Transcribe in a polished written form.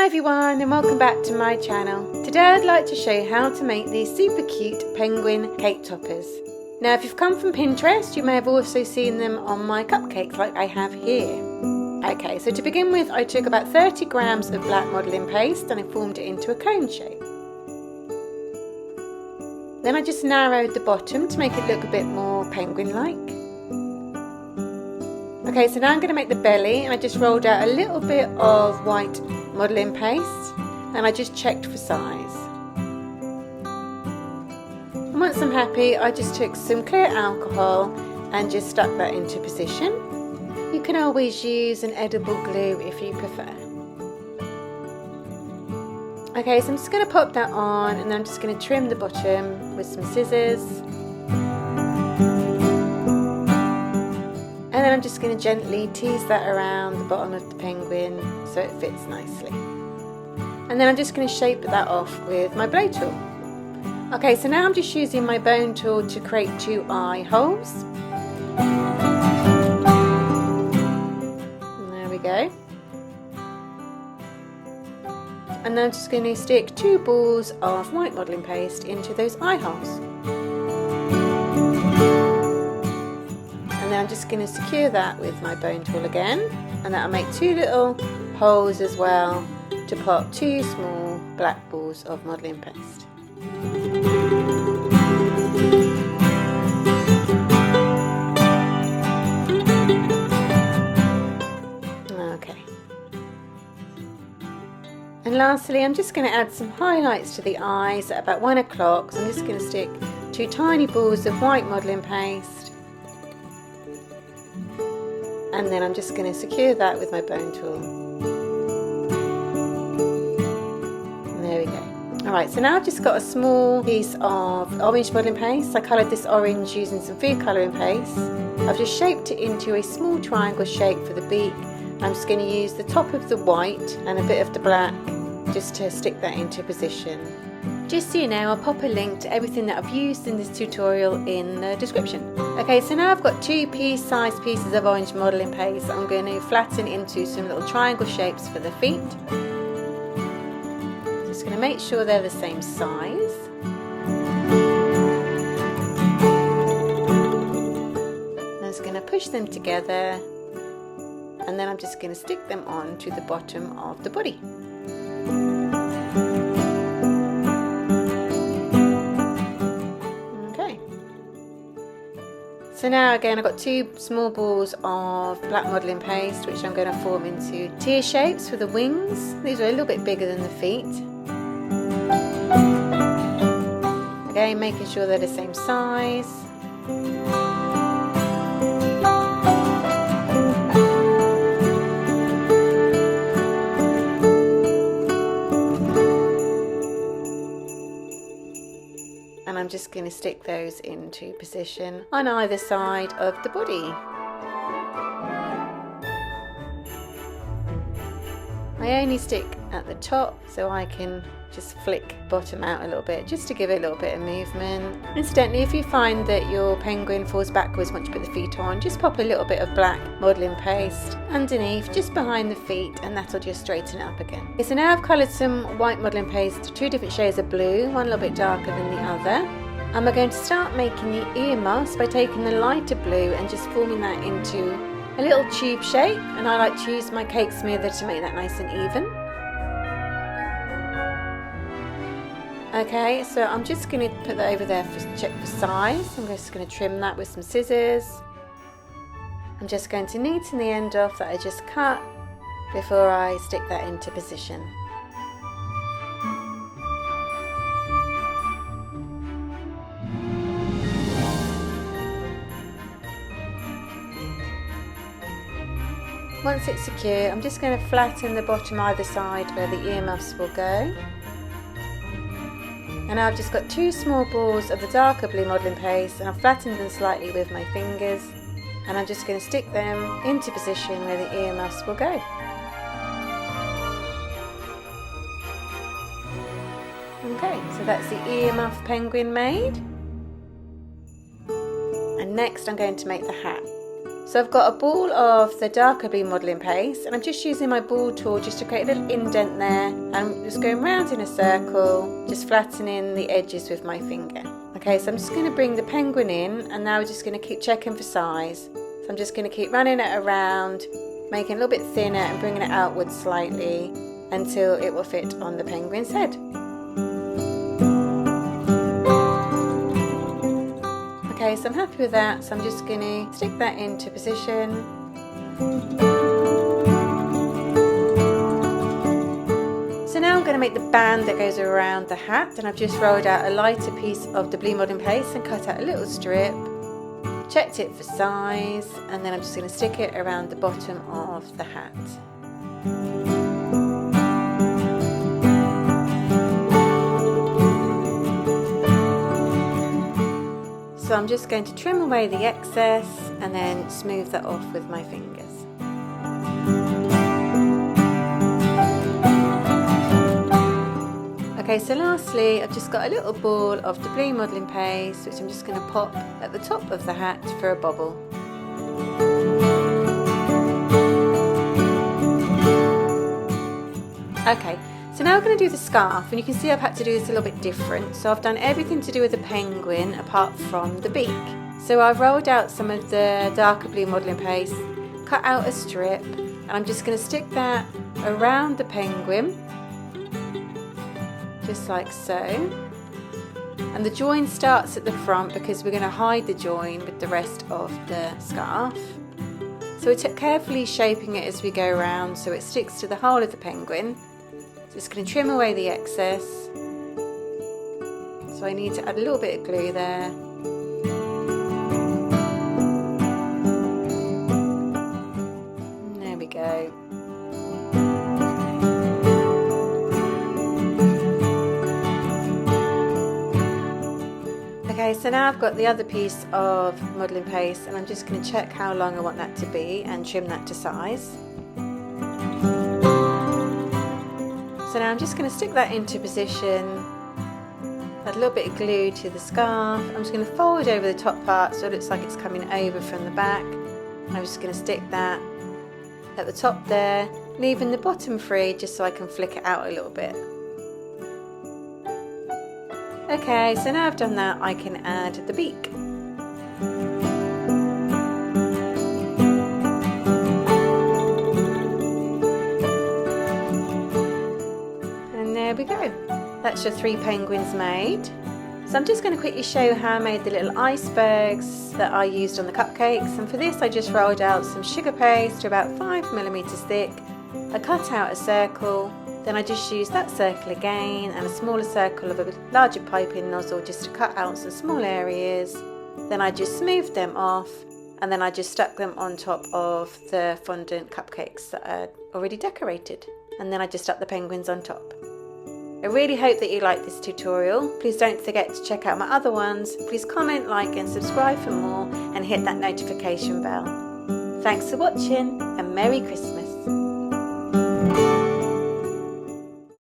Hi everyone and welcome back to my channel. Today I'd like to show you how to make these super cute penguin cake toppers. Now if you've come from Pinterest, you may have also seen them on my cupcakes like I have here. Okay, so to begin with I took about 30 grams of black modelling paste and I formed it into a cone shape. Then I just narrowed the bottom to make it look a bit more penguin-like. Okay, so now I'm going to make the belly, and I just rolled out a little bit of white modelling paste and I just checked for size. And once I'm happy, I just took some clear alcohol and just stuck that into position. You can always use an edible glue if you prefer. Okay, so I'm just going to pop that on and then I'm just going to trim the bottom with some scissors. And then I'm just going to gently tease that around the bottom of the penguin so it fits nicely. And then I'm just going to shape that off with my blow tool. Okay, so now I'm just using my bone tool to create 2 eye holes. And there we go. And then I'm just going to stick 2 balls of white modelling paste into those eye holes. And then I'm just going to secure that with my bone tool again, and that'll make 2 little holes as well to pop 2 small black balls of modelling paste. Okay. And lastly, I'm just going to add some highlights to the eyes at about 1 o'clock. So I'm just going to stick 2 tiny balls of white modelling paste. And then I'm just going to secure that with my bone tool. And there we go. Alright, so now I've just got a small piece of orange modelling paste. I coloured this orange using some food colouring paste. I've just shaped it into a small triangle shape for the beak. I'm just going to use the top of the white and a bit of the black just to stick that into position. Just so you know, I'll pop a link to everything that I've used in this tutorial in the description. Okay, so now I've got 2 pea-sized pieces of orange modelling paste that I'm going to flatten into some little triangle shapes for the feet. Just going to make sure they're the same size. I'm just going to push them together and then I'm just going to stick them on to the bottom of the body. So now again I've got 2 small balls of black modelling paste which I'm going to form into tear shapes for the wings. These are a little bit bigger than the feet. Again, making sure they're the same size. And I'm just going to stick those into position on either side of the body. I only stick at the top so I can just flick bottom out a little bit just to give it a little bit of movement. Incidentally, if you find that your penguin falls backwards once you put the feet on, just pop a little bit of black modelling paste underneath just behind the feet and that'll just straighten it up again. Okay, so now I've coloured some white modelling paste, 2 different shades of blue, one a little bit darker than the other. And we're going to start making the earmuffs by taking the lighter blue and just forming that into a little tube shape, and I like to use my cake smoother to make that nice and even. Okay, so I'm just going to put that over there for check for size. I'm just going to trim that with some scissors. I'm just going to neaten the end off that I just cut before I stick that into position. Once it's secure, I'm just going to flatten the bottom either side where the earmuffs will go. And now I've just got 2 small balls of the darker blue modelling paste and I've flattened them slightly with my fingers. And I'm just going to stick them into position where the earmuffs will go. Okay, so that's the earmuff penguin made. And next I'm going to make the hat. So I've got a ball of the darker blue modelling paste, and I'm just using my ball tool just to create a little indent there. I'm just going round in a circle, just flattening the edges with my finger. Okay, so I'm just going to bring the penguin in, and now we're just going to keep checking for size. So I'm just going to keep running it around, making it a little bit thinner and bringing it outwards slightly until it will fit on the penguin's head. Okay, so I'm happy with that, so I'm just going to stick that into position. So now I'm going to make the band that goes around the hat, and I've just rolled out a lighter piece of the blue modelling paste and cut out a little strip, checked it for size, and then I'm just going to stick it around the bottom of the hat. So I'm just going to trim away the excess and then smooth that off with my fingers. Okay, so lastly I've just got a little ball of the blue modelling paste which I'm just going to pop at the top of the hat for a bobble. Okay. So now we're going to do the scarf, and you can see I've had to do this a little bit different. So I've done everything to do with the penguin apart from the beak. So I've rolled out some of the darker blue modelling paste, cut out a strip, and I'm just going to stick that around the penguin, just like so. And the join starts at the front because we're going to hide the join with the rest of the scarf. So we're carefully shaping it as we go around so it sticks to the whole of the penguin. Just going to trim away the excess. So I need to add a little bit of glue there. There we go. Okay, so now I've got the other piece of modelling paste, and I'm just going to check how long I want that to be and trim that to size. So now I'm just going to stick that into position, add a little bit of glue to the scarf. I'm just going to fold over the top part so it looks like it's coming over from the back. I'm just going to stick that at the top there, leaving the bottom free just so I can flick it out a little bit. Okay, so now I've done that, I can add the beak. There we go. That's your 3 penguins made. So I'm just going to quickly show you how I made the little icebergs that I used on the cupcakes, and for this I just rolled out some sugar paste to about 5mm thick. I cut out a circle, then I just used that circle again and a smaller circle of a larger piping nozzle just to cut out some small areas. Then I just smoothed them off, and then I just stuck them on top of the fondant cupcakes that I'd already decorated, and then I just stuck the penguins on top. I really hope that you like this tutorial. Please don't forget to check out my other ones. Please comment, like and subscribe for more, and hit that notification bell. Thanks for watching, and Merry Christmas.